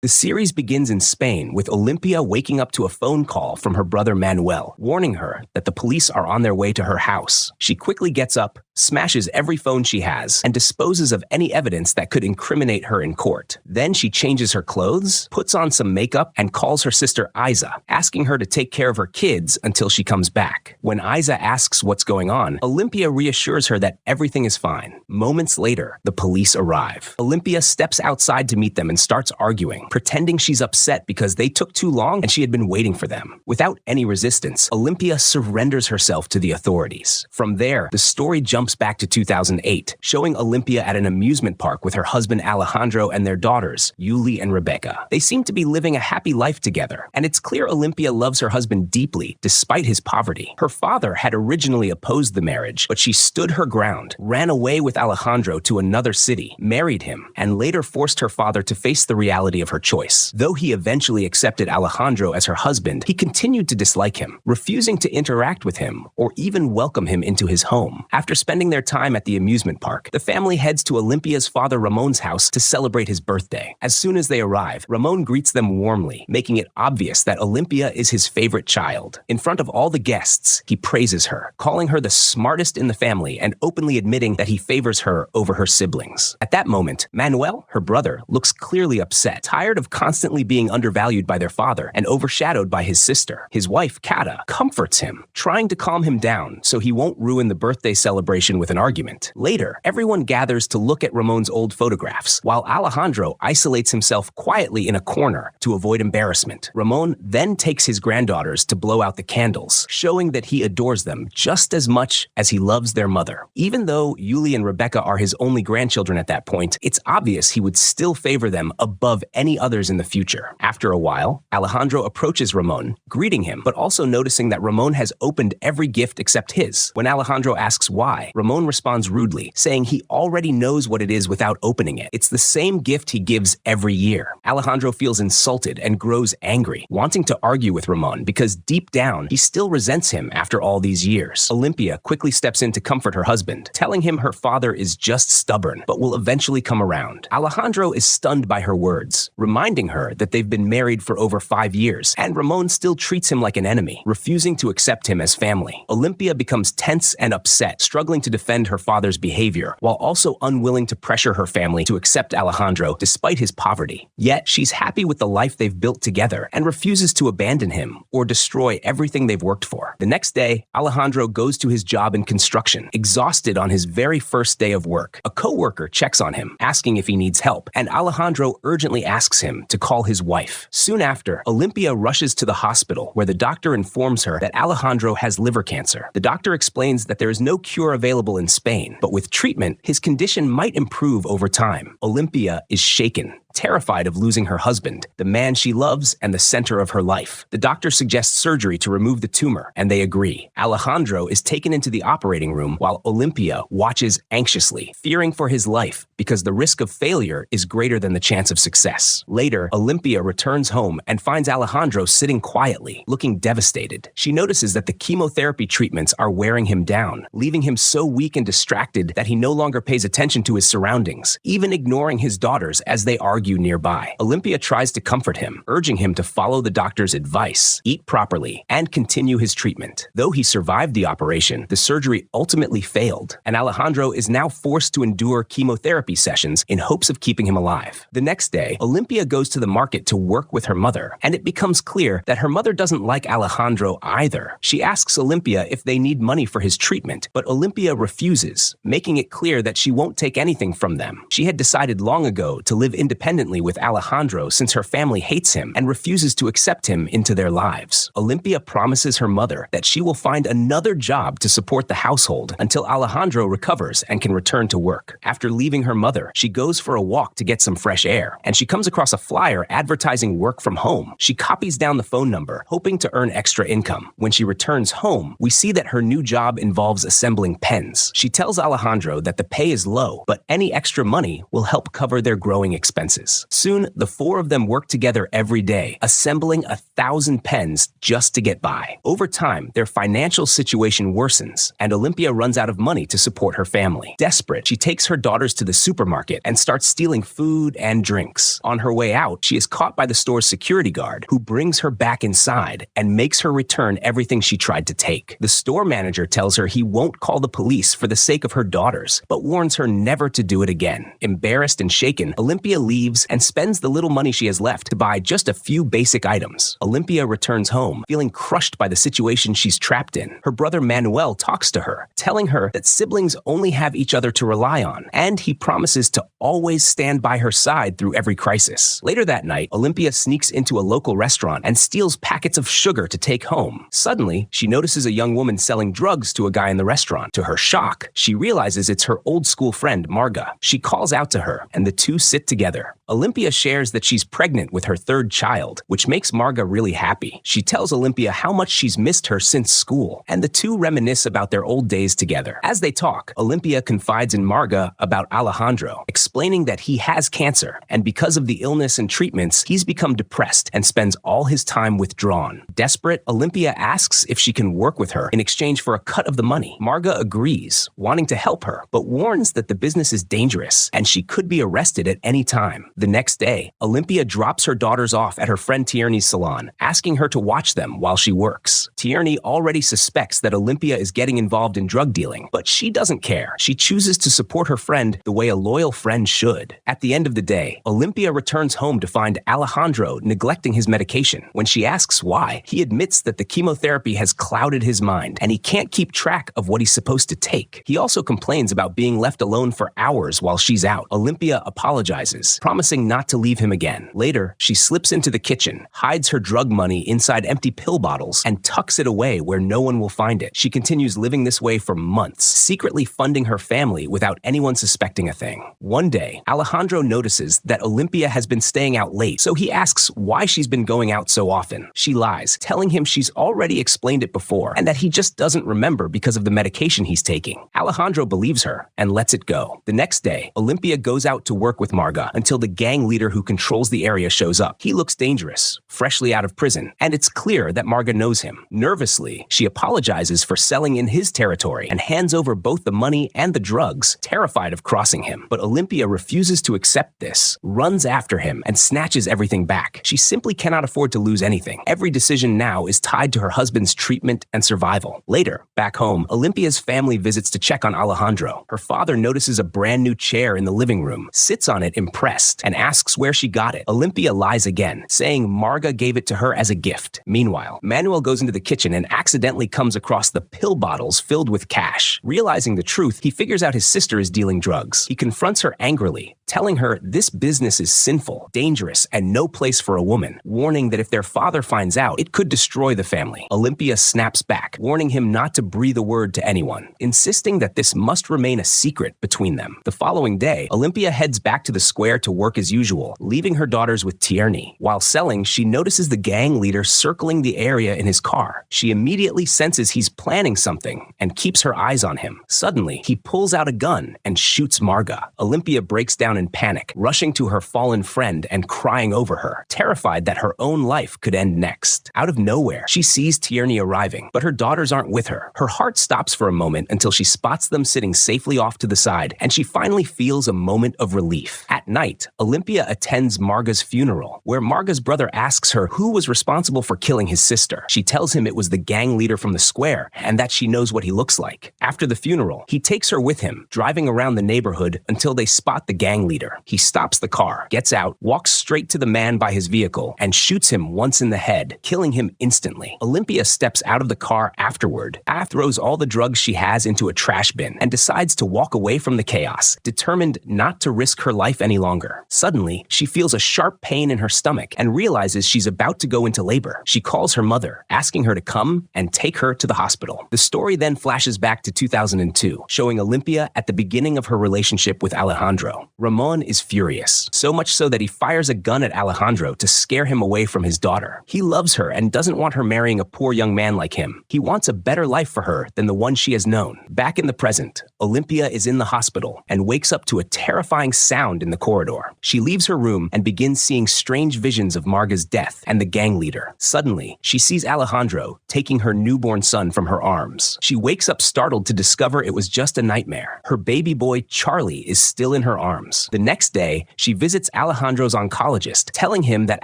The series begins in Spain with Olimpia waking up to a phone call from her brother Manuel, warning her that the police are on their way to her house. She quickly gets up, smashes every phone she has, and disposes of any evidence that could incriminate her in court. Then she changes her clothes, puts on some makeup, and calls her sister Isa, asking her to take care of her kids until she comes back. When Isa asks what's going on, Olimpia reassures her that everything is fine. Moments later, the police arrive. Olimpia steps outside to meet them and starts arguing, pretending she's upset because they took too long and she had been waiting for them. Without any resistance, Olimpia surrenders herself to the authorities. From there, the story jumps back to 2008, showing Olimpia at an amusement park with her husband Alejandro and their daughters, Yuli and Rebecca. They seem to be living a happy life together, and it's clear Olimpia loves her husband deeply, despite his poverty. Her father had originally opposed the marriage, but she stood her ground, ran away with Alejandro to another city, married him, and later forced her father to face the reality of her choice. Though he eventually accepted Alejandro as her husband, he continued to dislike him, refusing to interact with him or even welcome him into his home. After spending their time at the amusement park, the family heads to Olimpia's father Ramon's house to celebrate his birthday. As soon as they arrive, Ramon greets them warmly, making it obvious that Olimpia is his favorite child. In front of all the guests, he praises her, calling her the smartest in the family and openly admitting that he favors her over her siblings. At that moment, Manuel, her brother, looks clearly upset, tired of constantly being undervalued by their father and overshadowed by his sister. His wife, Cata, comforts him, trying to calm him down so he won't ruin the birthday celebration with an argument. Later, everyone gathers to look at Ramon's old photographs, while Alejandro isolates himself quietly in a corner to avoid embarrassment. Ramon then takes his granddaughters to blow out the candles, showing that he adores them just as much as he loves their mother. Even though Yuli and Rebecca are his only grandchildren at that point, it's obvious he would still favor them above any others in the future. After a while, Alejandro approaches Ramon, greeting him, but also noticing that Ramon has opened every gift except his. When Alejandro asks why, Ramon responds rudely, saying he already knows what it is without opening it. It's the same gift he gives every year. Alejandro feels insulted and grows angry, wanting to argue with Ramon because deep down, he still resents him after all these years. Olimpia quickly steps in to comfort her husband, telling him her father is just stubborn, but will eventually come around. Alejandro is stunned by her words, reminding her that they've been married for over 5 years, and Ramon still treats him like an enemy, refusing to accept him as family. Olimpia becomes tense and upset, struggling to defend her father's behavior, while also unwilling to pressure her family to accept Alejandro despite his poverty. Yet, she's happy with the life they've built together and refuses to abandon him or destroy everything they've worked for. The next day, Alejandro goes to his job in construction, exhausted on his very first day of work. A co-worker checks on him, asking if he needs help, and Alejandro urgently asks him to call his wife. Soon after, Olimpia rushes to the hospital, where the doctor informs her that Alejandro has liver cancer. The doctor explains that there is no cure available in Spain, but with treatment, his condition might improve over time. Olimpia is shaken, terrified of losing her husband, the man she loves and the center of her life. The doctor suggests surgery to remove the tumor, and they agree. Alejandro is taken into the operating room while Olimpia watches anxiously, fearing for his life because the risk of failure is greater than the chance of success. Later, Olimpia returns home and finds Alejandro sitting quietly, looking devastated. She notices that the chemotherapy treatments are wearing him down, leaving him so weak and distracted that he no longer pays attention to his surroundings, even ignoring his daughters as they argue nearby. Olimpia tries to comfort him, urging him to follow the doctor's advice, eat properly, and continue his treatment. Though he survived the operation, the surgery ultimately failed, and Alejandro is now forced to endure chemotherapy sessions in hopes of keeping him alive. The next day, Olimpia goes to the market to work with her mother, and it becomes clear that her mother doesn't like Alejandro either. She asks Olimpia if they need money for his treatment, but Olimpia refuses, making it clear that she won't take anything from them. She had decided long ago to live independently with Alejandro since her family hates him and refuses to accept him into their lives. Olimpia promises her mother that she will find another job to support the household until Alejandro recovers and can return to work. After leaving her mother, she goes for a walk to get some fresh air, and she comes across a flyer advertising work from home. She copies down the phone number, hoping to earn extra income. When she returns home, we see that her new job involves assembling pens. She tells Alejandro that the pay is low, but any extra money will help cover their growing expenses. promises. Soon, the four of them work together every day, assembling 1,000 pens just to get by. Over time, their financial situation worsens, and Olimpia runs out of money to support her family. Desperate, she takes her daughters to the supermarket and starts stealing food and drinks. On her way out, she is caught by the store's security guard, who brings her back inside and makes her return everything she tried to take. The store manager tells her he won't call the police for the sake of her daughters, but warns her never to do it again. Embarrassed and shaken, Olimpia leaves and spends the little money she has left to buy just a few basic items. Olimpia returns home, feeling crushed by the situation she's trapped in. Her brother Manuel talks to her, telling her that siblings only have each other to rely on, and he promises to always stand by her side through every crisis. Later that night, Olimpia sneaks into a local restaurant and steals packets of sugar to take home. Suddenly, she notices a young woman selling drugs to a guy in the restaurant. To her shock, she realizes it's her old school friend, Marga. She calls out to her, and the two sit together. Olimpia shares that she's pregnant with her third child, which makes Marga really happy. She tells Olimpia how much she's missed her since school, and the two reminisce about their old days together. As they talk, Olimpia confides in Marga about Alejandro, explaining that he has cancer, and because of the illness and treatments, he's become depressed and spends all his time withdrawn. Desperate, Olimpia asks if she can work with her in exchange for a cut of the money. Marga agrees, wanting to help her, but warns that the business is dangerous and she could be arrested at any time. The next day, Olimpia drops her daughters off at her friend Tierney's salon, asking her to watch them while she works. Tierney already suspects that Olimpia is getting involved in drug dealing, but she doesn't care. She chooses to support her friend the way a loyal friend should. At the end of the day, Olimpia returns home to find Alejandro neglecting his medication. When she asks why, he admits that the chemotherapy has clouded his mind, and he can't keep track of what he's supposed to take. He also complains about being left alone for hours while she's out. Olimpia apologizes, promising not to leave him again. Later, she slips into the kitchen, hides her drug money inside empty pill bottles, and tucks it away where no one will find it. She continues living this way for months, secretly funding her family without anyone suspecting a thing. One day, Alejandro notices that Olimpia has been staying out late, so he asks why she's been going out so often. She lies, telling him she's already explained it before and that he just doesn't remember because of the medication he's taking. Alejandro believes her and lets it go. The next day, Olimpia goes out to work with Marga until the gang leader who controls the area shows up. He looks dangerous, freshly out of prison, and it's clear that Marga knows him. Nervously, she apologizes for selling in his territory and hands over both the money and the drugs, terrified of crossing him. But Olimpia refuses to accept this, runs after him, and snatches everything back. She simply cannot afford to lose anything. Every decision now is tied to her husband's treatment and survival. Later, back home, Olimpia's family visits to check on Alejandro. Her father notices a brand new chair in the living room, sits on it impressed, and asks where she got it. Olimpia lies again, saying Marga gave it to her as a gift. Meanwhile, Manuel goes into the kitchen and accidentally comes across the pill bottles filled with cash. Realizing the truth, he figures out his sister is dealing drugs. He confronts her angrily, telling her this business is sinful, dangerous, and no place for a woman, warning that if their father finds out, it could destroy the family. Olimpia snaps back, warning him not to breathe a word to anyone, insisting that this must remain a secret between them. The following day, Olimpia heads back to the square to work as usual, leaving her daughters with Tierney. While selling, she notices the gang leader circling the area in his car. She immediately senses he's planning something and keeps her eyes on him. Suddenly, he pulls out a gun and shoots Marga. Olimpia breaks down in panic, rushing to her fallen friend and crying over her, terrified that her own life could end next. Out of nowhere, she sees Tierney arriving, but her daughters aren't with her. Her heart stops for a moment until she spots them sitting safely off to the side, and she finally feels a moment of relief. At night, Olimpia attends Marga's funeral, where Marga's brother asks her who was responsible for killing his sister. She tells him it was the gang leader from the square, and that she knows what he looks like. After the funeral, he takes her with him, driving around the neighborhood until they spot the gang leader. He stops the car, gets out, walks straight to the man by his vehicle, and shoots him once in the head, killing him instantly. Olimpia steps out of the car afterward, throws all the drugs she has into a trash bin, and decides to walk away from the chaos, determined not to risk her life any longer. Suddenly, she feels a sharp pain in her stomach and realizes she's about to go into labor. She calls her mother, asking her to come and take her to the hospital. The story then flashes back to 2002, showing Olimpia at the beginning of her relationship with Alejandro. Ramon is furious, so much so that he fires a gun at Alejandro to scare him away from his daughter. He loves her and doesn't want her marrying a poor young man like him. He wants a better life for her than the one she has known. Back in the present, Olimpia is in the hospital and wakes up to a terrifying sound in the corridor. She leaves her room and begins seeing strange visions of Marga's death and the gang leader. Suddenly, she sees Alejandro taking her newborn son from her arms. She wakes up startled to discover it was just a nightmare. Her baby boy, Charlie, is still in her arms. The next day, she visits Alejandro's oncologist, telling him that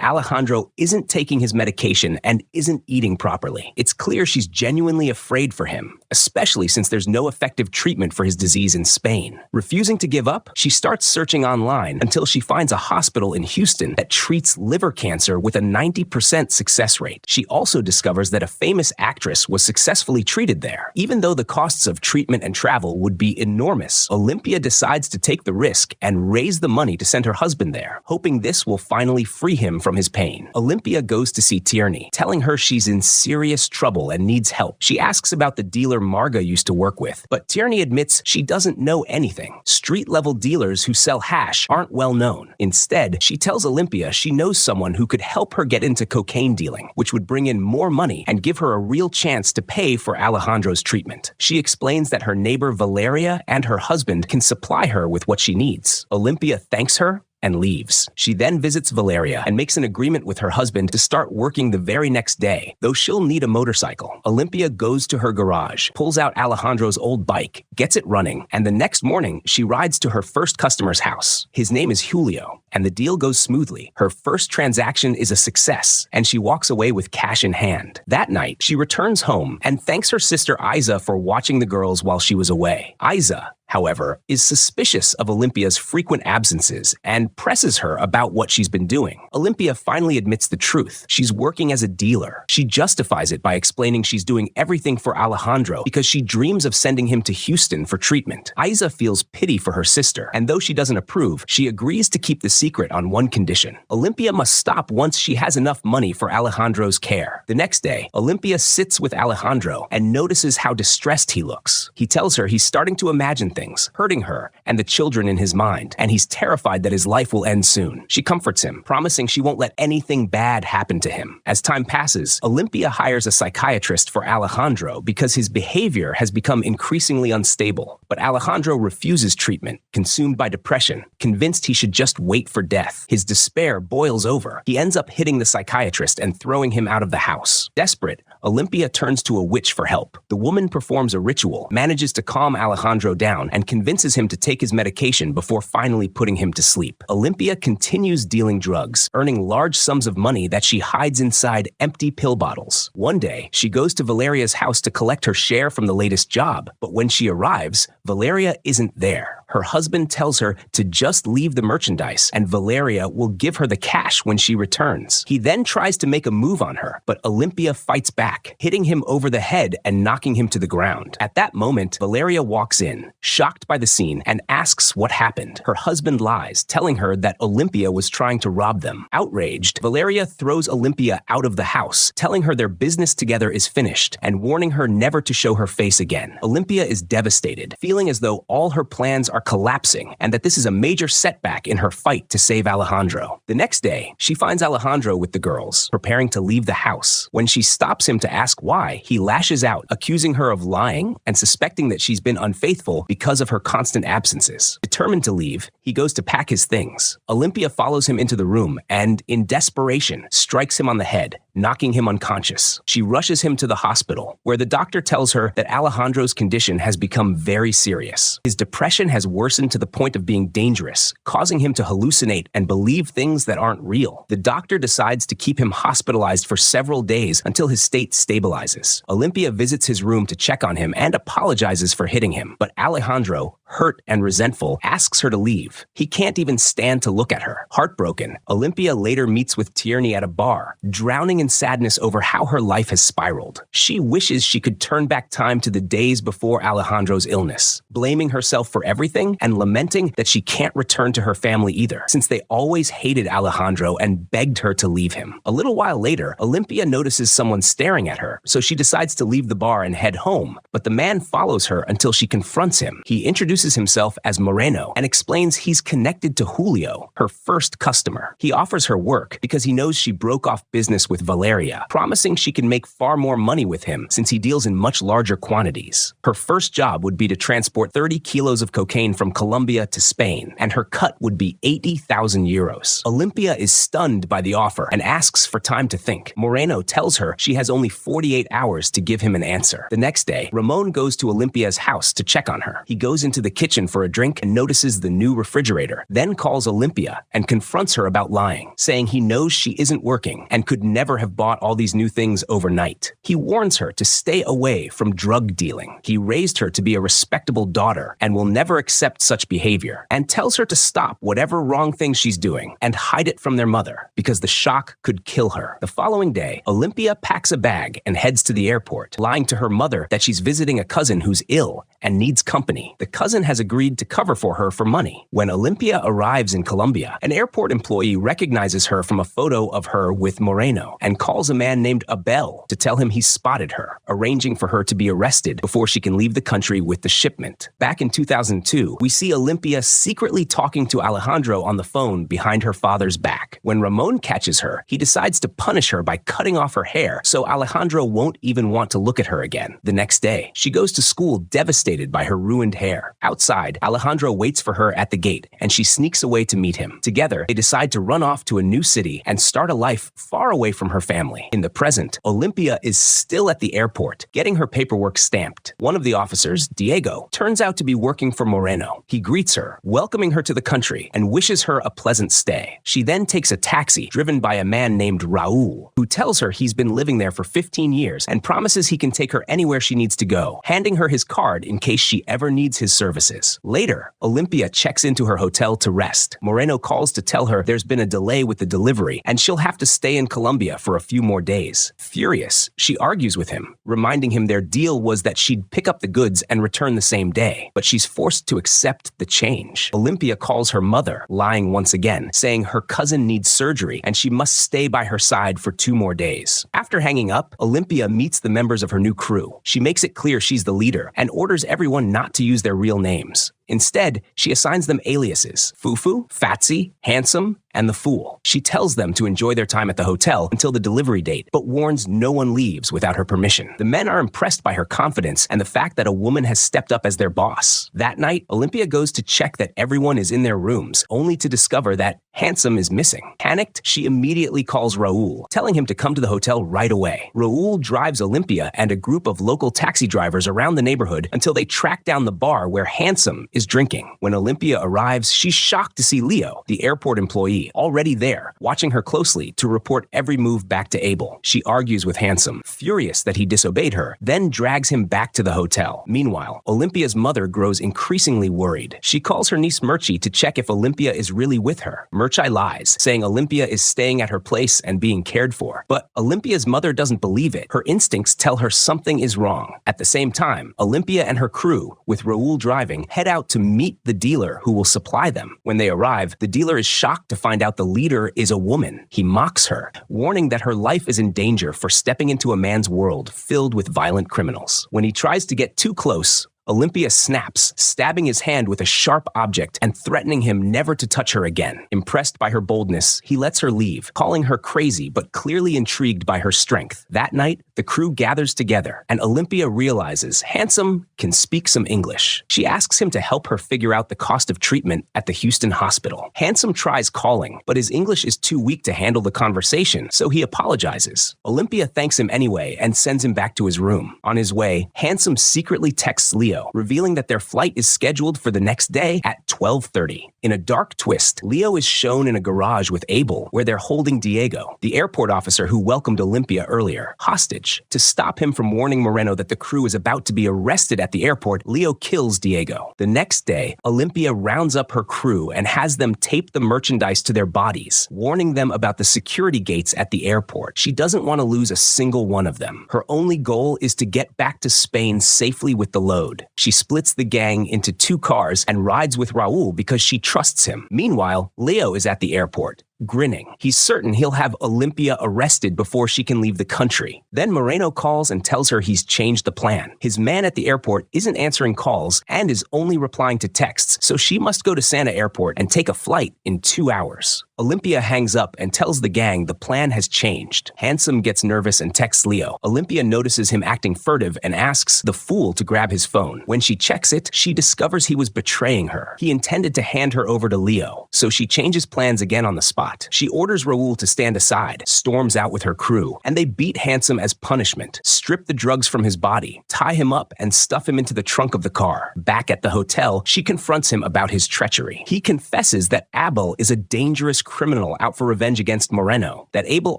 Alejandro isn't taking his medication and isn't eating properly. It's clear she's genuinely afraid for him, especially since there's no effective treatment for his disease in Spain. Refusing to give up, she starts searching online until she finds a hospital in Houston that treats liver cancer with a 90% success rate. She also discovers that a famous actress was successfully treated there. Even though the costs of treatment and travel would be enormous, Olimpia decides to take the risk and raise the money to send her husband there, hoping this will finally free him from his pain. Olimpia goes to see Tierney, telling her she's in serious trouble and needs help. She asks about the dealer Marga used to work with, but Tierney admits she doesn't know anything. Street-level dealers who sell hash aren't well known. Instead, she tells Olimpia she knows someone who could help her get into cocaine dealing, which would bring in more money and give her a real chance to pay for Alejandro's treatment. She explains that her neighbor Valeria and her husband can supply her with what she needs. Olimpia thanks her and leaves. She then visits Valeria and makes an agreement with her husband to start working the very next day, though she'll need a motorcycle. Olimpia goes to her garage, pulls out Alejandro's old bike, gets it running, and the next morning, she rides to her first customer's house. His name is Julio, and the deal goes smoothly. Her first transaction is a success, and she walks away with cash in hand. That night, she returns home and thanks her sister Isa for watching the girls while she was away. Isa, however, is suspicious of Olimpia's frequent absences and presses her about what she's been doing. Olimpia finally admits the truth. She's working as a dealer. She justifies it by explaining she's doing everything for Alejandro because she dreams of sending him to Houston for treatment. Isa feels pity for her sister, and though she doesn't approve, she agrees to keep the secret on one condition. Olimpia must stop once she has enough money for Alejandro's care. The next day, Olimpia sits with Alejandro and notices how distressed he looks. He tells her he's starting to imagine things, hurting her and the children in his mind, and he's terrified that his life will end soon. She comforts him, promising she won't let anything bad happen to him. As time passes, Olimpia hires a psychiatrist for Alejandro because his behavior has become increasingly unstable. But Alejandro refuses treatment, consumed by depression, convinced he should just wait for death. His despair boils over. He ends up hitting the psychiatrist and throwing him out of the house. Desperate, Olimpia turns to a witch for help. The woman performs a ritual, manages to calm Alejandro down, and convinces him to take his medication before finally putting him to sleep. Olimpia continues dealing drugs, earning large sums of money that she hides inside empty pill bottles. One day, she goes to Valeria's house to collect her share from the latest job, but when she arrives, Valeria isn't there. Her husband tells her to just leave the merchandise, and Valeria will give her the cash when she returns. He then tries to make a move on her, but Olimpia fights back, hitting him over the head and knocking him to the ground. At that moment, Valeria walks in, shocked by the scene, and asks what happened. Her husband lies, telling her that Olimpia was trying to rob them. Outraged, Valeria throws Olimpia out of the house, telling her their business together is finished, and warning her never to show her face again. Olimpia is devastated, feeling as though all her plans are collapsing and that this is a major setback in her fight to save Alejandro. The next day, she finds Alejandro with the girls, preparing to leave the house. When she stops him to ask why, he lashes out, accusing her of lying and suspecting that she's been unfaithful because of her constant absences. Determined to leave, he goes to pack his things. Olimpia follows him into the room and, in desperation, strikes him on the head, knocking him unconscious. She rushes him to the hospital, where the doctor tells her that Alejandro's condition has become very serious. His depression has worsened to the point of being dangerous, causing him to hallucinate and believe things that aren't real. The doctor decides to keep him hospitalized for several days until his state stabilizes. Olimpia visits his room to check on him and apologizes for hitting him, but Alejandro, hurt and resentful, asks her to leave. He can't even stand to look at her. Heartbroken, Olimpia later meets with Tierney at a bar, drowning in sadness over how her life has spiraled. She wishes she could turn back time to the days before Alejandro's illness, blaming herself for everything and lamenting that she can't return to her family either, since they always hated Alejandro and begged her to leave him. A little while later, Olimpia notices someone staring at her, so she decides to leave the bar and head home, but the man follows her until she confronts him. He introduces introduces himself as Moreno and explains he's connected to Julio, her first customer. He offers her work because he knows she broke off business with Valeria, promising she can make far more money with him since he deals in much larger quantities. Her first job would be to transport 30 kilos of cocaine from Colombia to Spain, and her cut would be 80,000 euros. Olimpia is stunned by the offer and asks for time to think. Moreno tells her she has only 48 hours to give him an answer. The next day, Ramon goes to Olimpia's house to check on her. He goes into the kitchen for a drink and notices the new refrigerator, then calls Olimpia and confronts her about lying, saying he knows she isn't working and could never have bought all these new things overnight. He warns her to stay away from drug dealing. He raised her to be a respectable daughter and will never accept such behavior, and tells her to stop whatever wrong thing she's doing and hide it from their mother because the shock could kill her. The following day, Olimpia packs a bag and heads to the airport, lying to her mother that she's visiting a cousin who's ill and needs company. The cousin has agreed to cover for her for money. When Olimpia arrives in Colombia, an airport employee recognizes her from a photo of her with Moreno and calls a man named Abel to tell him he's spotted her, arranging for her to be arrested before she can leave the country with the shipment. Back in 2002, we see Olimpia secretly talking to Alejandro on the phone behind her father's back. When Ramon catches her, he decides to punish her by cutting off her hair so Alejandro won't even want to look at her again. The next day, she goes to school devastated by her ruined hair. Outside, Alejandro waits for her at the gate, and she sneaks away to meet him. Together, they decide to run off to a new city and start a life far away from her family. In the present, Olimpia is still at the airport, getting her paperwork stamped. One of the officers, Diego, turns out to be working for Moreno. He greets her, welcoming her to the country, and wishes her a pleasant stay. She then takes a taxi driven by a man named Raul, who tells her he's been living there for 15 years and promises he can take her anywhere she needs to go, handing her his card in case she ever needs his services. Later, Olimpia checks into her hotel to rest. Moreno calls to tell her there's been a delay with the delivery and she'll have to stay in Colombia for a few more days. Furious, she argues with him, reminding him their deal was that she'd pick up the goods and return the same day, but she's forced to accept the change. Olimpia calls her mother, lying once again, saying her cousin needs surgery and she must stay by her side for 2 more days. After hanging up, Olimpia meets the members of her new crew. She makes it clear she's the leader and orders everyone not to use their real names. Instead, she assigns them aliases: Fufu, Fatsy, Handsome, and the Fool. She tells them to enjoy their time at the hotel until the delivery date, but warns no one leaves without her permission. The men are impressed by her confidence and the fact that a woman has stepped up as their boss. That night, Olimpia goes to check that everyone is in their rooms, only to discover that Handsome is missing. Panicked, she immediately calls Raul, telling him to come to the hotel right away. Raul drives Olimpia and a group of local taxi drivers around the neighborhood until they track down the bar where Handsome is drinking. When Olimpia arrives, she's shocked to see Leo, the airport employee, already there, watching her closely to report every move back to Abel. She argues with Handsome, furious that he disobeyed her, then drags him back to the hotel. Meanwhile, Olympia's mother grows increasingly worried. She calls her niece Murchie to check if Olimpia is really with her. Murchie lies, saying Olimpia is staying at her place and being cared for. But Olympia's mother doesn't believe it. Her instincts tell her something is wrong. At the same time, Olimpia and her crew, with Raul driving, head out to meet the dealer who will supply them. When they arrive, the dealer is shocked to find out the leader is a woman. He mocks her, warning that her life is in danger for stepping into a man's world filled with violent criminals. When he tries to get too close, Olimpia snaps, stabbing his hand with a sharp object and threatening him never to touch her again. Impressed by her boldness, he lets her leave, calling her crazy but clearly intrigued by her strength. That night, the crew gathers together, and Olimpia realizes Handsome can speak some English. She asks him to help her figure out the cost of treatment at the Houston hospital. Handsome tries calling, but his English is too weak to handle the conversation, so he apologizes. Olimpia thanks him anyway and sends him back to his room. On his way, Handsome secretly texts Leo, revealing that their flight is scheduled for the next day at 12:30. In a dark twist, Leo is shown in a garage with Abel, where they're holding Diego, the airport officer who welcomed Olimpia earlier, hostage. To stop him from warning Moreno that the crew is about to be arrested at the airport, Leo kills Diego. The next day, Olimpia rounds up her crew and has them tape the merchandise to their bodies, warning them about the security gates at the airport. She doesn't want to lose a single one of them. Her only goal is to get back to Spain safely with the load. She splits the gang into 2 cars and rides with Raul because she trusts him. Meanwhile, Leo is at the airport, grinning. He's certain he'll have Olimpia arrested before she can leave the country. Then Moreno calls and tells her he's changed the plan. His man at the airport isn't answering calls and is only replying to texts, so she must go to Santa Airport and take a flight in 2 hours. Olimpia hangs up and tells the gang the plan has changed. Handsome gets nervous and texts Leo. Olimpia notices him acting furtive and asks the fool to grab his phone. When she checks it, she discovers he was betraying her. He intended to hand her over to Leo, so she changes plans again on the spot. She orders Raul to stand aside, storms out with her crew, and they beat Handsome as punishment, strip the drugs from his body, tie him up, and stuff him into the trunk of the car. Back at the hotel, she confronts him about his treachery. He confesses that Abel is a dangerous criminal out for revenge against Moreno, that Abel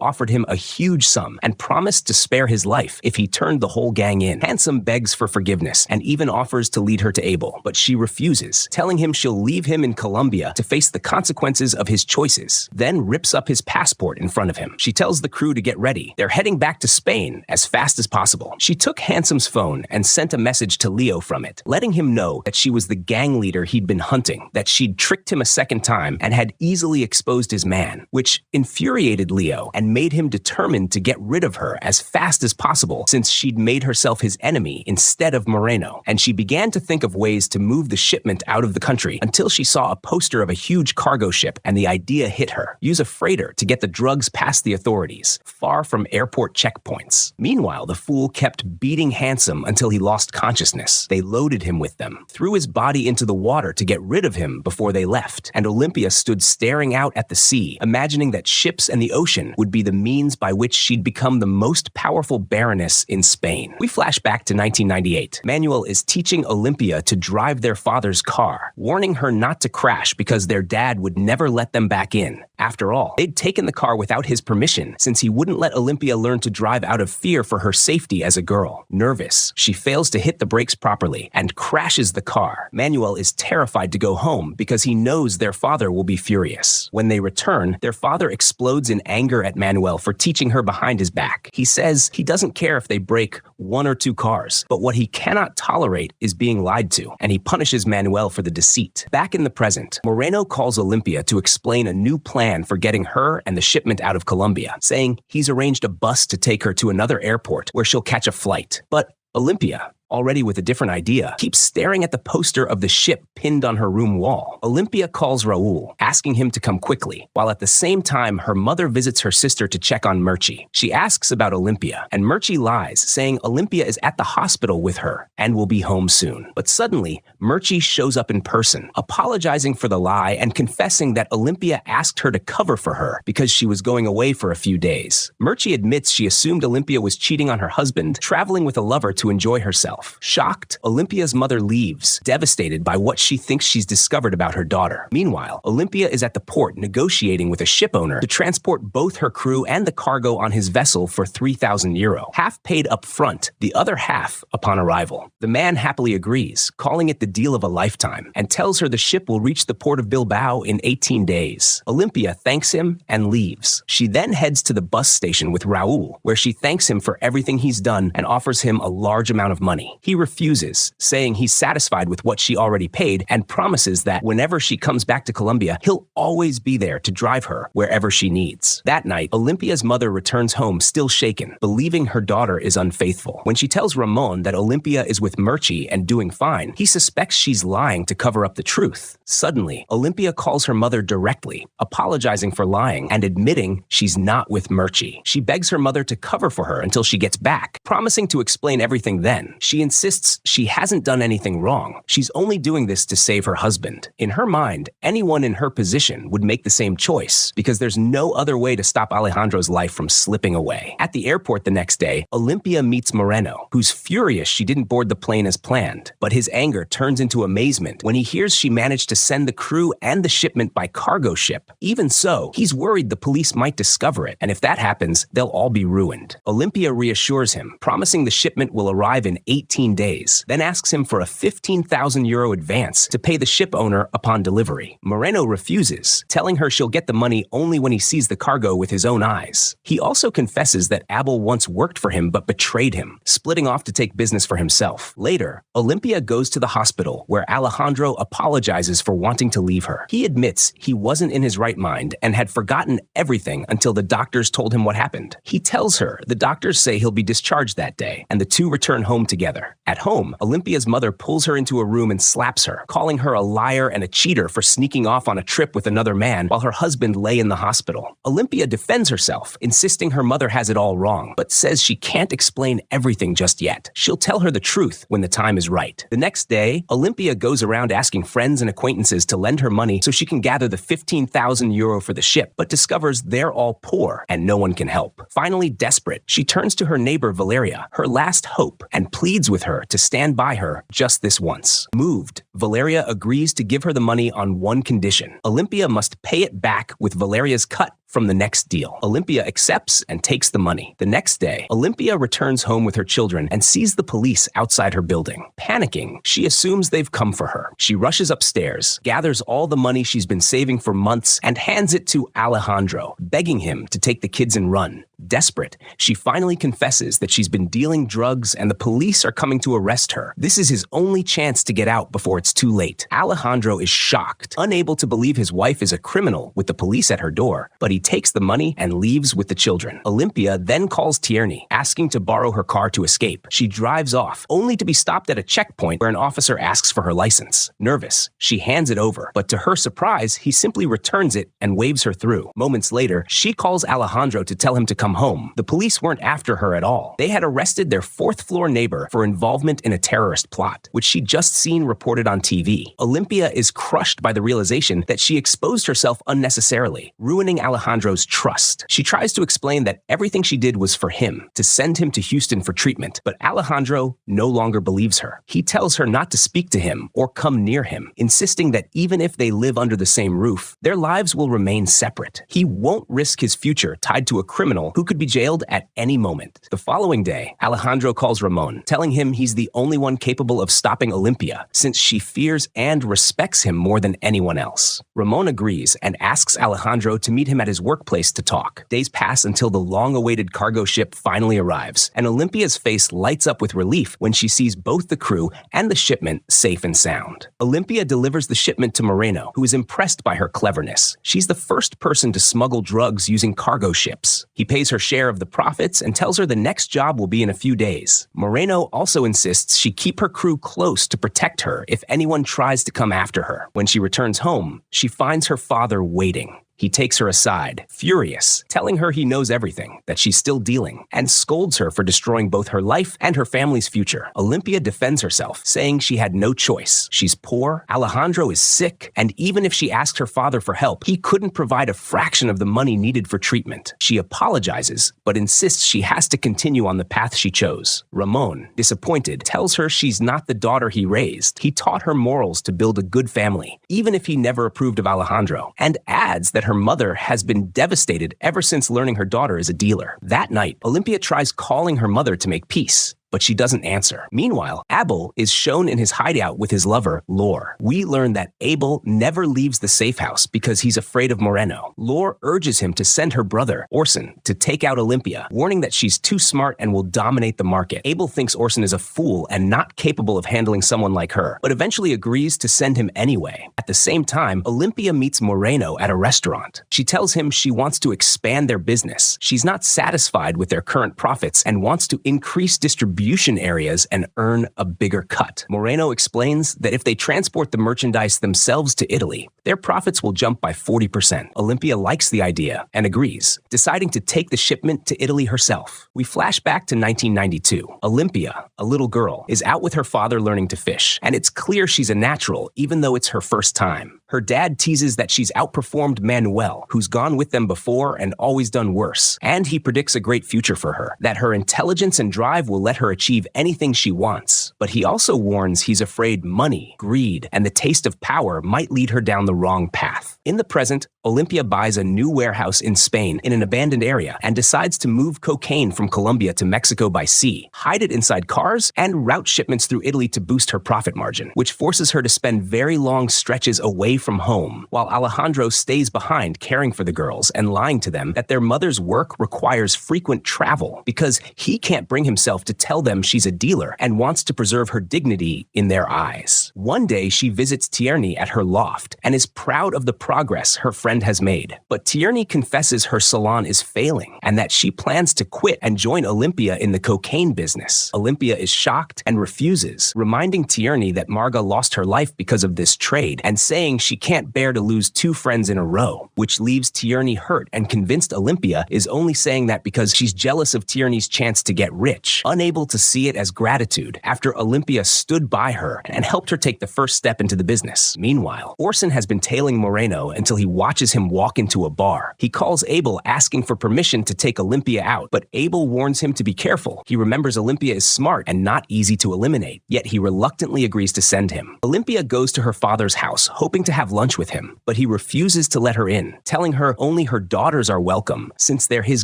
offered him a huge sum and promised to spare his life if he turned the whole gang in. Handsome begs for forgiveness and even offers to lead her to Abel, but she refuses, telling him she'll leave him in Colombia to face the consequences of his choices, then rips up his passport in front of him. She tells the crew to get ready. They're heading back to Spain as fast as possible. She took Handsome's phone and sent a message to Leo from it, letting him know that she was the gang leader he'd been hunting, that she'd tricked him a second time and had easily exposed his man, which infuriated Leo and made him determined to get rid of her as fast as possible since she'd made herself his enemy instead of Moreno. And she began to think of ways to move the shipment out of the country until she saw a poster of a huge cargo ship and the idea hit her. Use a freighter to get the drugs past the authorities, far from airport checkpoints. Meanwhile, the fool kept beating Handsome until he lost consciousness. They loaded him with them, threw his body into the water to get rid of him before they left, and Olimpia stood staring out at the sea, imagining that ships and the ocean would be the means by which she'd become the most powerful baroness in Spain. We flash back to 1998. Manuel is teaching Olimpia to drive their father's car, warning her not to crash because their dad would never let them back in. After all, they'd taken the car without his permission since he wouldn't let Olimpia learn to drive out of fear for her safety as a girl. Nervous, she fails to hit the brakes properly and crashes the car. Manuel is terrified to go home because he knows their father will be furious. When they return, their father explodes in anger at Manuel for teaching her behind his back. He says he doesn't care if they break 1 or 2 cars, but what he cannot tolerate is being lied to, and he punishes Manuel for the deceit. Back in the present, Moreno calls Olimpia to explain a new plan for getting her and the shipment out of Colombia, saying he's arranged a bus to take her to another airport where she'll catch a flight. But Olimpia, already with a different idea, keeps staring at the poster of the ship pinned on her room wall. Olimpia calls Raul, asking him to come quickly, while at the same time her mother visits her sister to check on Murchi. She asks about Olimpia, and Murchi lies, saying Olimpia is at the hospital with her and will be home soon. But suddenly, Murchi shows up in person, apologizing for the lie and confessing that Olimpia asked her to cover for her because she was going away for a few days. Murchi admits she assumed Olimpia was cheating on her husband, traveling with a lover to enjoy herself. Shocked, Olimpia's mother leaves, devastated by what she thinks she's discovered about her daughter. Meanwhile, Olimpia is at the port negotiating with a ship owner to transport both her crew and the cargo on his vessel for €3,000, half paid up front, the other half upon arrival. The man happily agrees, calling it the deal of a lifetime, and tells her the ship will reach the port of Bilbao in 18 days. Olimpia thanks him and leaves. She then heads to the bus station with Raul, where she thanks him for everything he's done and offers him a large amount of money. He refuses, saying he's satisfied with what she already paid and promises that whenever she comes back to Colombia, he'll always be there to drive her wherever she needs. That night, Olimpia's mother returns home still shaken, believing her daughter is unfaithful. When she tells Ramon that Olimpia is with Murchi and doing fine, he suspects she's lying to cover up the truth. Suddenly, Olimpia calls her mother directly, apologizing for lying and admitting she's not with Murchi. She begs her mother to cover for her until she gets back, promising to explain everything then. She insists she hasn't done anything wrong. She's only doing this to save her husband. In her mind, anyone in her position would make the same choice because there's no other way to stop Alejandro's life from slipping away. At the airport the next day, Olimpia meets Moreno, who's furious she didn't board the plane as planned. But his anger turns into amazement when he hears she managed to send the crew and the shipment by cargo ship. Even so, he's worried the police might discover it, and if that happens, they'll all be ruined. Olimpia reassures him, promising the shipment will arrive in 8 18 days, then asks him for a €15,000 advance to pay the ship owner upon delivery. Moreno refuses, telling her she'll get the money only when he sees the cargo with his own eyes. He also confesses that Abel once worked for him but betrayed him, splitting off to take business for himself. Later, Olimpia goes to the hospital where Alejandro apologizes for wanting to leave her. He admits he wasn't in his right mind and had forgotten everything until the doctors told him what happened. He tells her the doctors say he'll be discharged that day, and the two return home together. At home, Olimpia's mother pulls her into a room and slaps her, calling her a liar and a cheater for sneaking off on a trip with another man while her husband lay in the hospital. Olimpia defends herself, insisting her mother has it all wrong, but says she can't explain everything just yet. She'll tell her the truth when the time is right. The next day, Olimpia goes around asking friends and acquaintances to lend her money so she can gather the €15,000 for the ship, but discovers they're all poor and no one can help. Finally, desperate, she turns to her neighbor Valeria, her last hope, and pleads with her to stand by her just this once. Moved, Valeria agrees to give her the money on one condition. Olimpia must pay it back with Valeria's cut from the next deal. Olimpia accepts and takes the money. The next day, Olimpia returns home with her children and sees the police outside her building. Panicking, she assumes they've come for her. She rushes upstairs, gathers all the money she's been saving for months, and hands it to Alejandro, begging him to take the kids and run. Desperate, she finally confesses that she's been dealing drugs and the police are coming to arrest her. This is his only chance to get out before it's too late. Alejandro is shocked, unable to believe his wife is a criminal with the police at her door, but he takes the money and leaves with the children. Olimpia then calls Tierney, asking to borrow her car to escape. She drives off, only to be stopped at a checkpoint where an officer asks for her license. Nervous, she hands it over, but to her surprise, he simply returns it and waves her through. Moments later, she calls Alejandro to tell him to come home. The police weren't after her at all. They had arrested their fourth-floor neighbor for involvement in a terrorist plot, which she'd just seen reported on TV. Olimpia is crushed by the realization that she exposed herself unnecessarily, ruining Alejandro's trust. She tries to explain that everything she did was for him, to send him to Houston for treatment, but Alejandro no longer believes her. He tells her not to speak to him or come near him, insisting that even if they live under the same roof, their lives will remain separate. He won't risk his future tied to a criminal who could be jailed at any moment. The following day, Alejandro calls Ramon, telling him he's the only one capable of stopping Olimpia, since she fears and respects him more than anyone else. Ramon agrees and asks Alejandro to meet him at his workplace to talk. Days pass until the long-awaited cargo ship finally arrives, and Olimpia's face lights up with relief when she sees both the crew and the shipment safe and sound. Olimpia delivers the shipment to Moreno, who is impressed by her cleverness. She's the first person to smuggle drugs using cargo ships. He pays her share of the profits and tells her the next job will be in a few days. Moreno also insists she keep her crew close to protect her if anyone tries to come after her. When she returns home, she finds her father waiting. He takes her aside, furious, telling her he knows everything, that she's still dealing, and scolds her for destroying both her life and her family's future. Olimpia defends herself, saying she had no choice. She's poor, Alejandro is sick, and even if she asked her father for help, he couldn't provide a fraction of the money needed for treatment. She apologizes, but insists she has to continue on the path she chose. Ramon, disappointed, tells her she's not the daughter he raised. He taught her morals to build a good family, even if he never approved of Alejandro, and adds that her mother has been devastated ever since learning her daughter is a dealer. That night, Olimpia tries calling her mother to make peace, but she doesn't answer. Meanwhile, Abel is shown in his hideout with his lover, Lore. We learn that Abel never leaves the safe house because he's afraid of Moreno. Lore urges him to send her brother, Orson, to take out Olimpia, warning that she's too smart and will dominate the market. Abel thinks Orson is a fool and not capable of handling someone like her, but eventually agrees to send him anyway. At the same time, Olimpia meets Moreno at a restaurant. She tells him she wants to expand their business. She's not satisfied with their current profits and wants to increase distribution areas and earn a bigger cut. Moreno explains that if they transport the merchandise themselves to Italy, their profits will jump by 40%. Olimpia likes the idea and agrees, deciding to take the shipment to Italy herself. We flash back to 1992. Olimpia, a little girl, is out with her father learning to fish, and it's clear she's a natural even though it's her first time. Her dad teases that she's outperformed Manuel, who's gone with them before and always done worse. And he predicts a great future for her, that her intelligence and drive will let her achieve anything she wants. But he also warns he's afraid money, greed, and the taste of power might lead her down the wrong path. In the present, Olimpia buys a new warehouse in Spain in an abandoned area and decides to move cocaine from Colombia to Mexico by sea, hide it inside cars, and route shipments through Italy to boost her profit margin, which forces her to spend very long stretches away from home, while Alejandro stays behind caring for the girls and lying to them that their mother's work requires frequent travel because he can't bring himself to tell them she's a dealer and wants to preserve her dignity in their eyes. One day, she visits Tierney at her loft and is proud of the progress her friend has made. But Tierney confesses her salon is failing and that she plans to quit and join Olimpia in the cocaine business. Olimpia is shocked and refuses, reminding Tierney that Marga lost her life because of this trade and saying she can't bear to lose two friends in a row, which leaves Tierney hurt and convinced Olimpia is only saying that because she's jealous of Tierney's chance to get rich, unable to see it as gratitude after Olimpia stood by her and helped her take the first step into the business. Meanwhile, Orson has been tailing Moreno until he watches him walk into a bar. He calls Abel asking for permission to take Olimpia out, but Abel warns him to be careful. He remembers Olimpia is smart and not easy to eliminate, yet he reluctantly agrees to send him. Olimpia goes to her father's house, hoping to have lunch with him, but he refuses to let her in, telling her only her daughters are welcome, since they're his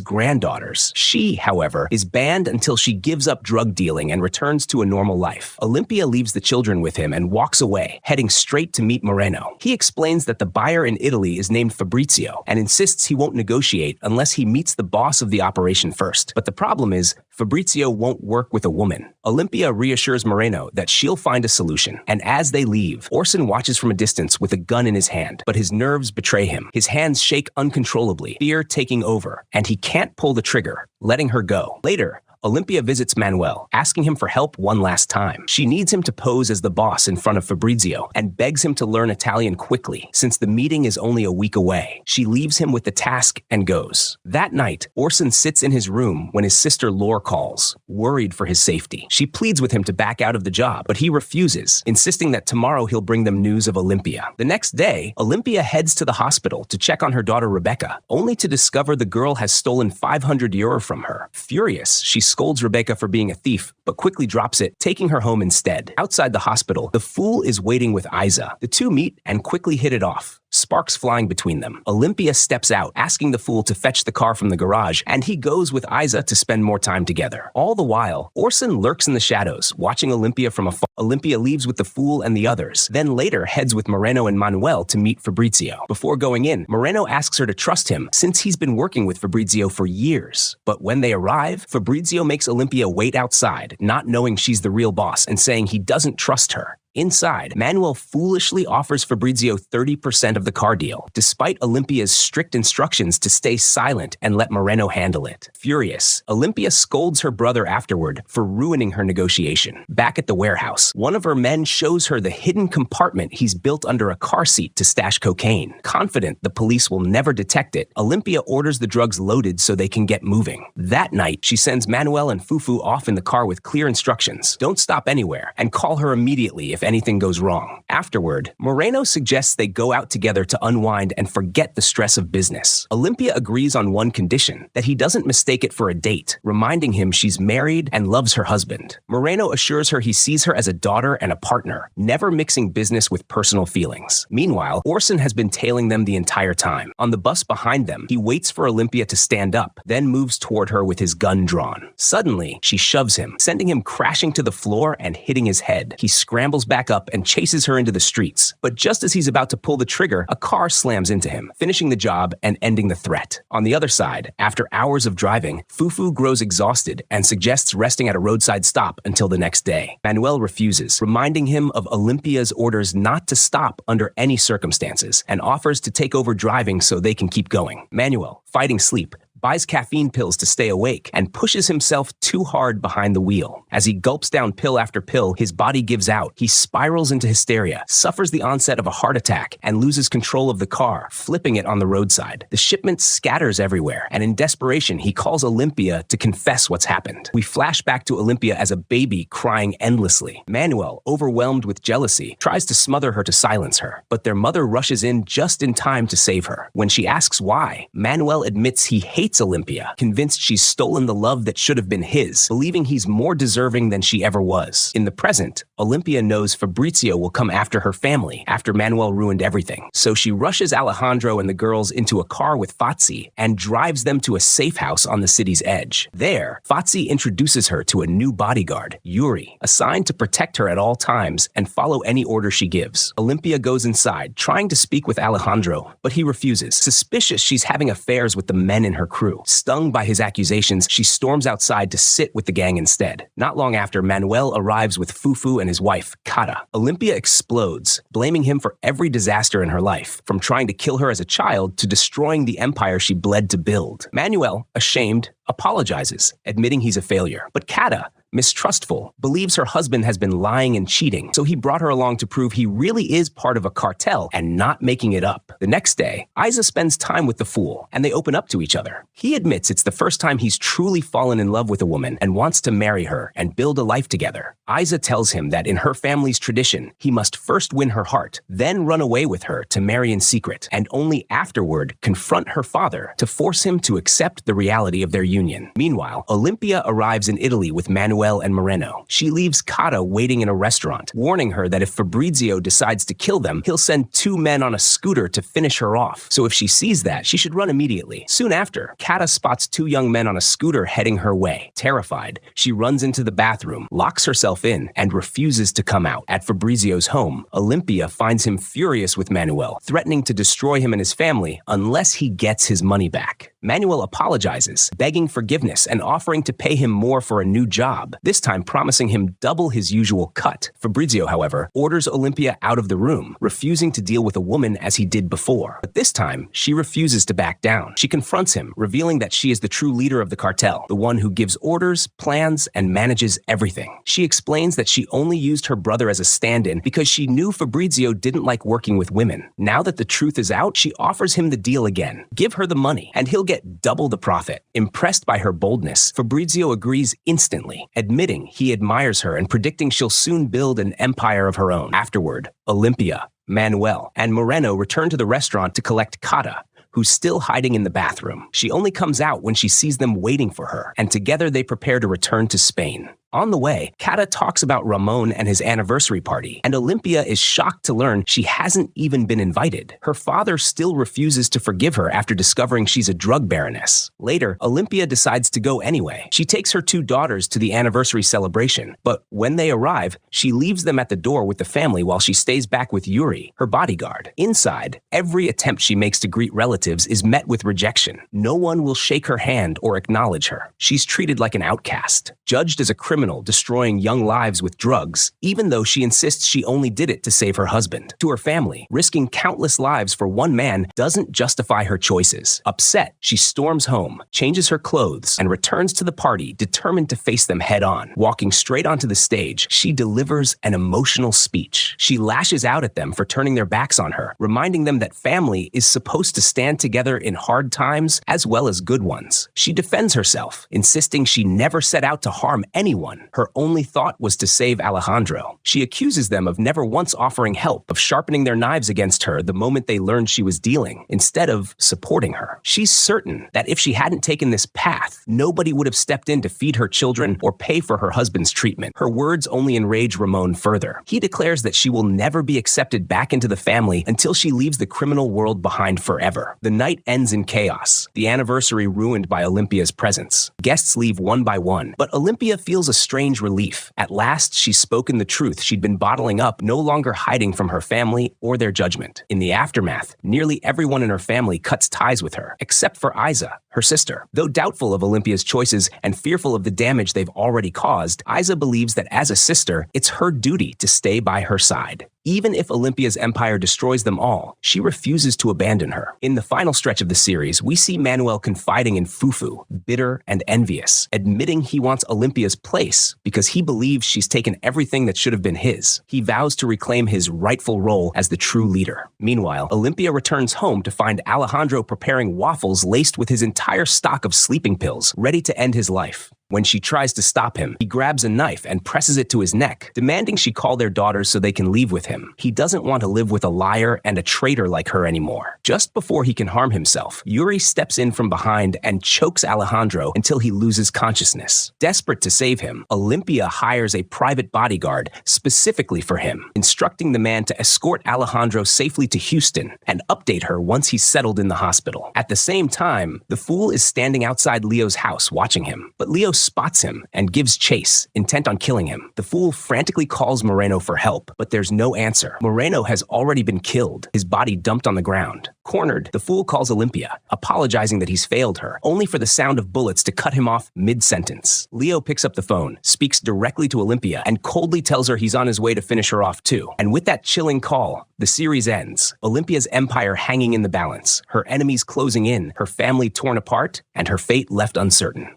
granddaughters. She, however, is banned until she gives up drug dealing and returns to a normal life. Olimpia leaves the children with him and walks away, heading straight to meet Moreno. He explains that the buyer in Italy is named Fabrizio and insists he won't negotiate unless he meets the boss of the operation first. But the problem is, Fabrizio won't work with a woman. Olimpia reassures Moreno that she'll find a solution, and as they leave, Orson watches from a distance with a gun in his hand, but his nerves betray him. His hands shake uncontrollably, fear taking over, and he can't pull the trigger, letting her go. Later, Olimpia visits Manuel, asking him for help one last time. She needs him to pose as the boss in front of Fabrizio and begs him to learn Italian quickly, since the meeting is only a week away. She leaves him with the task and goes. That night, Orson sits in his room when his sister Lore calls, worried for his safety. She pleads with him to back out of the job, but he refuses, insisting that tomorrow he'll bring them news of Olimpia. The next day, Olimpia heads to the hospital to check on her daughter Rebecca, only to discover the girl has stolen 500 euro from her. Furious, she scolds Rebecca for being a thief, but quickly drops it, taking her home instead. Outside the hospital, the fool is waiting with Isa. The two meet and quickly hit it off, sparks flying between them. Olimpia steps out, asking the fool to fetch the car from the garage, and he goes with Isa to spend more time together. All the while, Orson lurks in the shadows, watching Olimpia from afar. Olimpia leaves with the fool and the others, then later heads with Moreno and Manuel to meet Fabrizio. Before going in, Moreno asks her to trust him, since he's been working with Fabrizio for years. But when they arrive, Fabrizio makes Olimpia wait outside, not knowing she's the real boss and saying he doesn't trust her. Inside, Manuel foolishly offers Fabrizio 30% of the car deal, despite Olimpia's strict instructions to stay silent and let Moreno handle it. Furious, Olimpia scolds her brother afterward for ruining her negotiation. Back at the warehouse, one of her men shows her the hidden compartment he's built under a car seat to stash cocaine. Confident the police will never detect it, Olimpia orders the drugs loaded so they can get moving. That night, she sends Manuel and Fufu off in the car with clear instructions: don't stop anywhere, and call her immediately if anything goes wrong. Afterward, Moreno suggests they go out together to unwind and forget the stress of business. Olimpia agrees on one condition: that he doesn't mistake it for a date, reminding him she's married and loves her husband. Moreno assures her he sees her as a daughter and a partner, never mixing business with personal feelings. Meanwhile, Orson has been tailing them the entire time. On the bus behind them, he waits for Olimpia to stand up, then moves toward her with his gun drawn. Suddenly, she shoves him, sending him crashing to the floor and hitting his head. He scrambles back up and chases her into the streets. But just as he's about to pull the trigger, a car slams into him, finishing the job and ending the threat. On the other side, after hours of driving, Fufu grows exhausted and suggests resting at a roadside stop until the next day. Manuel refuses, reminding him of Olimpia's orders not to stop under any circumstances, and offers to take over driving so they can keep going. Manuel, fighting sleep, buys caffeine pills to stay awake, and pushes himself too hard behind the wheel. As he gulps down pill after pill, his body gives out. He spirals into hysteria, suffers the onset of a heart attack, and loses control of the car, flipping it on the roadside. The shipment scatters everywhere, and in desperation, he calls Olimpia to confess what's happened. We flash back to Olimpia as a baby crying endlessly. Manuel, overwhelmed with jealousy, tries to smother her to silence her, but their mother rushes in just in time to save her. When she asks why, Manuel admits he hates Olimpia, convinced she's stolen the love that should have been his, believing he's more deserving than she ever was. In the present, Olimpia knows Fabrizio will come after her family after Manuel ruined everything, so she rushes Alejandro and the girls into a car with Fazzi and drives them to a safe house on the city's edge. There, Fazzi introduces her to a new bodyguard, Yuri, assigned to protect her at all times and follow any order she gives. Olimpia goes inside, trying to speak with Alejandro, but he refuses. Suspicious she's having affairs with the men in her crew. Stung by his accusations, she storms outside to sit with the gang instead. Not long after, Manuel arrives with Fufu and his wife, Kata. Olimpia explodes, blaming him for every disaster in her life, from trying to kill her as a child to destroying the empire she bled to build. Manuel, ashamed, apologizes, admitting he's a failure. But Kata, mistrustful, believes her husband has been lying and cheating, so he brought her along to prove he really is part of a cartel and not making it up. The next day, Isa spends time with the fool, and they open up to each other. He admits it's the first time he's truly fallen in love with a woman and wants to marry her and build a life together. Isa tells him that in her family's tradition, he must first win her heart, then run away with her to marry in secret, and only afterward confront her father to force him to accept the reality of their union. Meanwhile, Olimpia arrives in Italy with Manuel and Moreno. She leaves Kata waiting in a restaurant, warning her that if Fabrizio decides to kill them, he'll send 2 men on a scooter to finish her off. So if she sees that, she should run immediately. Soon after, Kata spots 2 young men on a scooter heading her way. Terrified, she runs into the bathroom, locks herself in, and refuses to come out. At Fabrizio's home, Olimpia finds him furious with Manuel, threatening to destroy him and his family unless he gets his money back. Manuel apologizes, begging forgiveness and offering to pay him more for a new job, this time promising him double his usual cut. Fabrizio, however, orders Olimpia out of the room, refusing to deal with a woman as he did before. But this time, she refuses to back down. She confronts him, revealing that she is the true leader of the cartel, the one who gives orders, plans, and manages everything. She explains that she only used her brother as a stand-in because she knew Fabrizio didn't like working with women. Now that the truth is out, she offers him the deal again. Give her the money, and he'll get double the profit. Impressed by her boldness, Fabrizio agrees instantly, admitting he admires her and predicting she'll soon build an empire of her own. Afterward, Olimpia, Manuel, and Moreno return to the restaurant to collect Kata, who's still hiding in the bathroom. She only comes out when she sees them waiting for her, and together they prepare to return to Spain. On the way, Kata talks about Ramon and his anniversary party, and Olimpia is shocked to learn she hasn't even been invited. Her father still refuses to forgive her after discovering she's a drug baroness. Later, Olimpia decides to go anyway. She takes her 2 daughters to the anniversary celebration, but when they arrive, she leaves them at the door with the family while she stays back with Yuri, her bodyguard. Inside, every attempt she makes to greet relatives is met with rejection. No one will shake her hand or acknowledge her. She's treated like an outcast, judged as a criminal destroying young lives with drugs, even though she insists she only did it to save her husband. To her family, risking countless lives for one man doesn't justify her choices. Upset, she storms home, changes her clothes, and returns to the party, determined to face them head-on. Walking straight onto the stage, she delivers an emotional speech. She lashes out at them for turning their backs on her, reminding them that family is supposed to stand together in hard times as well as good ones. She defends herself, insisting she never set out to harm anyone. Her only thought was to save Alejandro. She accuses them of never once offering help, of sharpening their knives against her the moment they learned she was dealing, instead of supporting her. She's certain that if she hadn't taken this path, nobody would have stepped in to feed her children or pay for her husband's treatment. Her words only enrage Ramon further. He declares that she will never be accepted back into the family until she leaves the criminal world behind forever. The night ends in chaos, the anniversary ruined by Olimpia's presence. Guests leave one by one, but Olimpia feels a strange relief. At last, she's spoken the truth she'd been bottling up, no longer hiding from her family or their judgment. In the aftermath, nearly everyone in her family cuts ties with her, except for Isa, her sister. Though doubtful of Olimpia's choices and fearful of the damage they've already caused, Isa believes that as a sister, it's her duty to stay by her side. Even if Olympia's empire destroys them all, she refuses to abandon her. In the final stretch of the series, we see Manuel confiding in Fufu, bitter and envious, admitting he wants Olympia's place because he believes she's taken everything that should have been his. He vows to reclaim his rightful role as the true leader. Meanwhile, Olympia returns home to find Alejandro preparing waffles laced with his entire stock of sleeping pills, ready to end his life. When she tries to stop him, he grabs a knife and presses it to his neck, demanding she call their daughters so they can leave with him. He doesn't want to live with a liar and a traitor like her anymore. Just before he can harm himself, Yuri steps in from behind and chokes Alejandro until he loses consciousness. Desperate to save him, Olympia hires a private bodyguard specifically for him, instructing the man to escort Alejandro safely to Houston and update her once he's settled in the hospital. At the same time, the fool is standing outside Leo's house watching him, but Leo spots him and gives chase, intent on killing him. The fool frantically calls Moreno for help, but there's no answer. Moreno has already been killed, his body dumped on the ground. Cornered, the fool calls Olympia, apologizing that he's failed her, only for the sound of bullets to cut him off mid-sentence. Leo picks up the phone, speaks directly to Olympia, and coldly tells her he's on his way to finish her off too. And with that chilling call, the series ends. Olympia's empire hanging in the balance, her enemies closing in, her family torn apart, and her fate left uncertain.